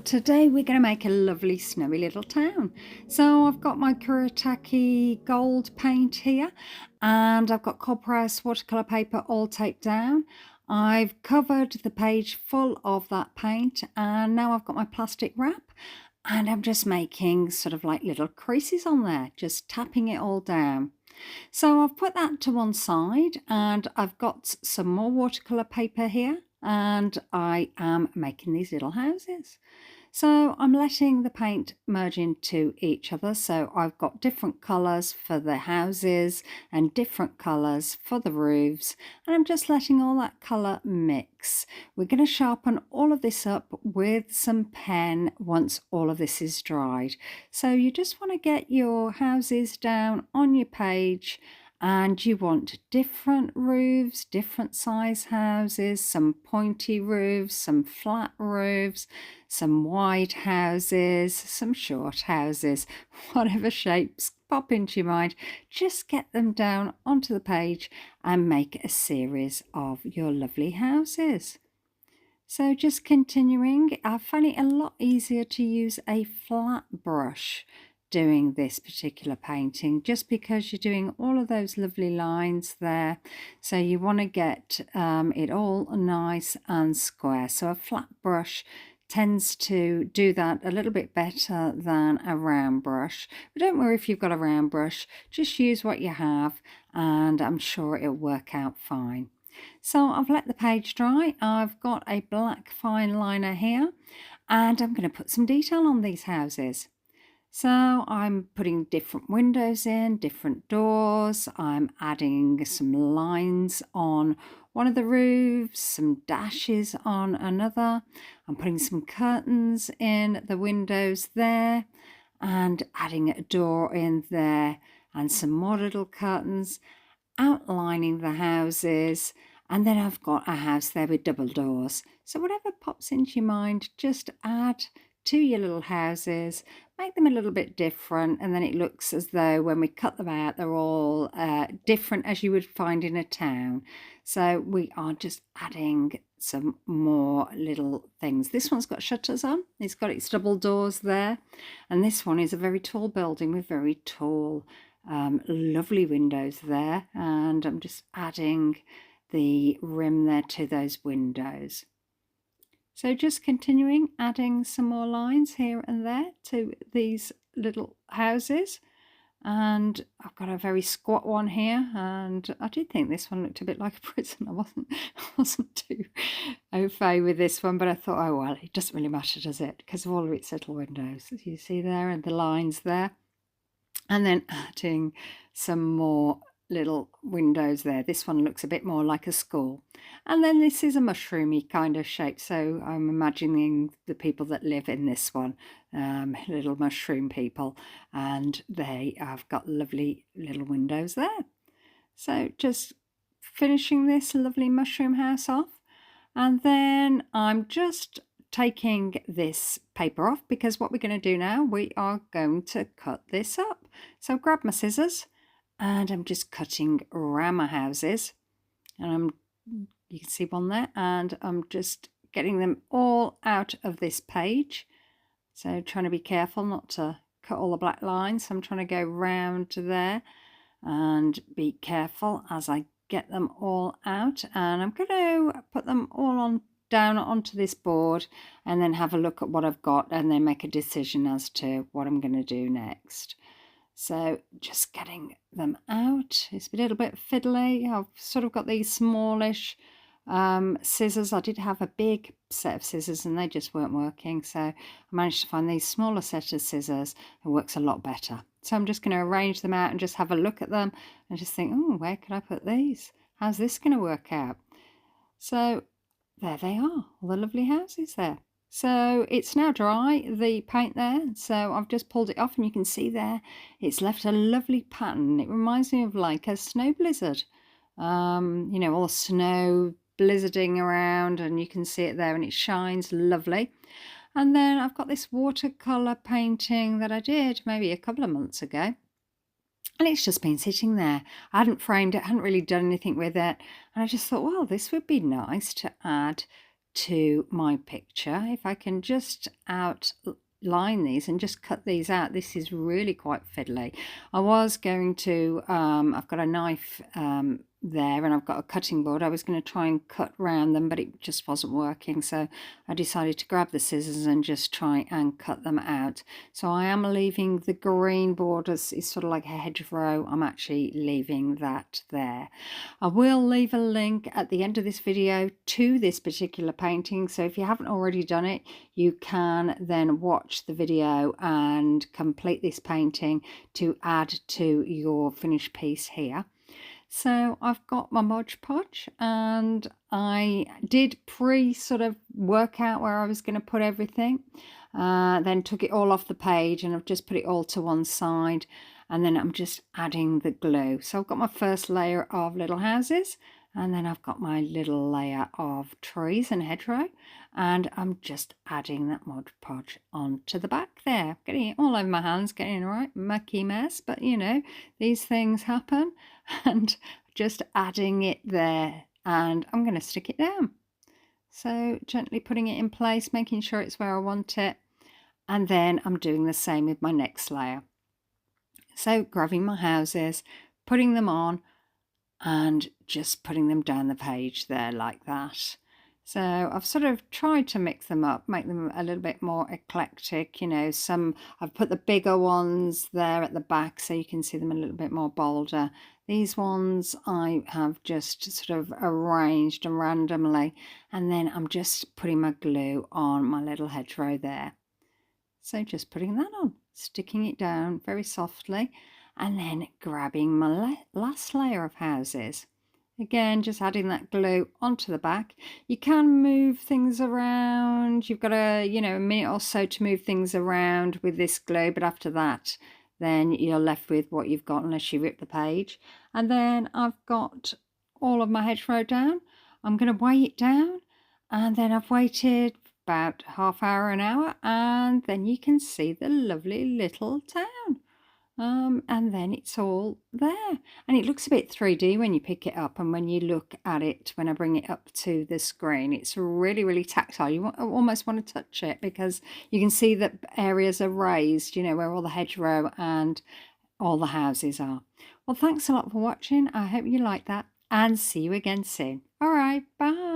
Today we're going to make a lovely snowy little town. So I've got my KURETAKE gold paint here, and I've got copper watercolor paper all taped down. I've covered the page full of that paint, and now I've got my plastic wrap, and I'm just making sort of like little creases on there, just tapping it all down. So I've put that to one side, and I've got some more watercolor paper here, and I am making these little houses. So I'm letting the paint merge into each other. So I've got different colours for the houses and different colours for the roofs. And I'm just letting all that colour mix. We're going to sharpen all of this up with some pen once all of this is dried. So you just want to get your houses down on your page, and you want different roofs, different size houses, some pointy roofs, some flat roofs, some wide houses, some short houses, whatever shapes pop into your mind. Just get them down onto the page and make a series of your lovely houses. So just continuing, I find it a lot easier to use a flat brush doing this particular painting, just because you're doing all of those lovely lines there, so you want to get it all nice and square. So a flat brush tends to do that a little bit better than a round brush, but don't worry if you've got a round brush, just use what you have and I'm sure it'll work out fine. So I've let the page dry. I've got a black fine liner here, and I'm going to put some detail on these houses. So I'm putting different windows in, different doors. I'm adding some lines on one of the roofs, some dashes on another. I'm putting some curtains in the windows there, and adding a door in there and some more little curtains, outlining the houses. And then I've got a house there with double doors. So whatever pops into your mind, just add to your little houses, make them a little bit different, and then it looks as though when we cut them out they're all different as you would find in a town. So we are just adding some more little things. This one's got shutters on, it's got its double doors there, and this one is a very tall building with very tall lovely windows there, and I'm just adding the rim there to those windows. So just continuing, adding some more lines here and there to these little houses. And I've got a very squat one here, and I did think this one looked a bit like a prison. I wasn't too au fait with this one, but I thought, oh well, it doesn't really matter, does it? Because of all of its little windows, as you see there, and the lines there. And then adding some more little windows there. This one looks a bit more like a school, and then this is a mushroomy kind of shape, so I'm imagining the people that live in this one, little mushroom people, and they have got lovely little windows there. So just finishing this lovely mushroom house off, and then I'm just taking this paper off, because what we're going to do now, we are going to cut this up. So grab my scissors, and I'm just cutting around my houses, and you can see one there, and I'm just getting them all out of this page. So trying to be careful not to cut all the black lines. So I'm trying to go round to there and be careful as I get them all out, and I'm going to put them all on down onto this board and then have a look at what I've got and then make a decision as to what I'm going to do next. So just getting them out. It's a little bit fiddly. I've sort of got these smallish scissors. I did have a big set of scissors and they just weren't working, so I managed to find these smaller set of scissors. It works a lot better. So I'm just going to arrange them out and just have a look at them and just think, oh, where could I put these? How's this going to work out? So there they are, all the lovely houses there. So it's now dry, the paint there, so I've just pulled it off, and you can see there it's left a lovely pattern. It reminds me of like a snow blizzard, you know, all the snow blizzarding around, and you can see it there, and it shines lovely. And then I've got this watercolor painting that I did maybe a couple of months ago, and it's just been sitting there. I hadn't framed it, hadn't really done anything with it, and I just thought, well, this would be nice to add to my picture. If I can just outline these and just cut these out, this is really quite fiddly. I was going to, I've got a knife there and I've got a cutting board. I was going to try and cut round them, but it just wasn't working, so I decided to grab the scissors and just try and cut them out. So I am leaving the green borders, it's sort of like a hedgerow. I'm actually leaving that there. I will leave a link at the end of this video to this particular painting, so if you haven't already done it, you can then watch the video and complete this painting to add to your finished piece here. So I've got my Mod Podge, and I did sort of work out where I was going to put everything, then took it all off the page and I've just put it all to one side, and then I'm just adding the glue. So I've got my first layer of little houses, and then I've got my little layer of trees and hedgerow, and I'm just adding that Mod Podge onto the back there. Getting it all over my hands, getting a right mucky mess, but you know, these things happen, and just adding it there, and I'm going to stick it down. So gently putting it in place, making sure it's where I want it, and then I'm doing the same with my next layer. So grabbing my houses, putting them on, and just putting them down the page there like that. So I've sort of tried to mix them up, make them a little bit more eclectic, you know. Some I've put the bigger ones there at the back so you can see them a little bit more bolder. These ones I have just sort of arranged randomly, and then I'm just putting my glue on my little hedgerow there. So just putting that on, sticking it down very softly, and then grabbing my last layer of houses. Again, just adding that glue onto the back. You can move things around. You've got a minute or so to move things around with this glue, but after that, then you're left with what you've got unless you rip the page. And then I've got all of my hedgerow down. I'm going to weigh it down, and then I've waited about half hour, an hour, and then you can see the lovely little town. And then it's all there, and it looks a bit 3D when you pick it up, and when you look at it, when I bring it up to the screen, it's really tactile. You almost want to touch it because you can see that areas are raised, you know, where all the hedgerow and all the houses are. Well, thanks a lot for watching. I hope you like that, and see you again soon. All right, bye.